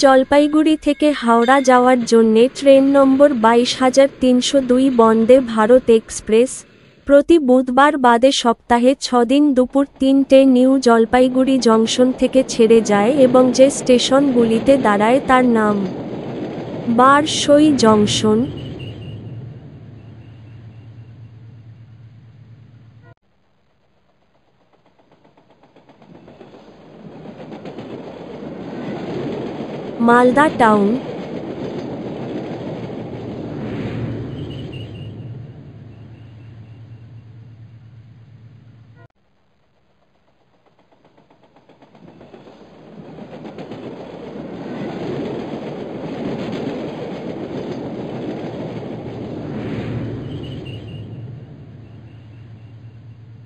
জলপাইগুড়ি থেকে হাওড়া যাওয়ার জন্যে ট্রেন নম্বর 22,302 বন্দে ভারত এক্সপ্রেস প্রতি বুধবার বাদে সপ্তাহে 6 দিন দুপুর 3টে নিউ জলপাইগুড়ি জংশন থেকে ছেড়ে যায় এবং যে স্টেশনগুলিতে দাঁড়ায় তার নাম বারসই জংশন, মালদা টাউন,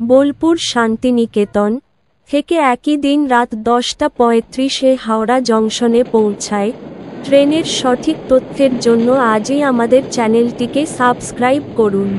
বোলপুর শান্তিনিকেতন থেকে একই দিন রাত 10:35-এ হাওড়া জংশনে পৌঁছায়। ট্রেনের সঠিক তথ্যের জন্য আজই আমাদের চ্যানেলটিকে সাবস্ক্রাইব করুন।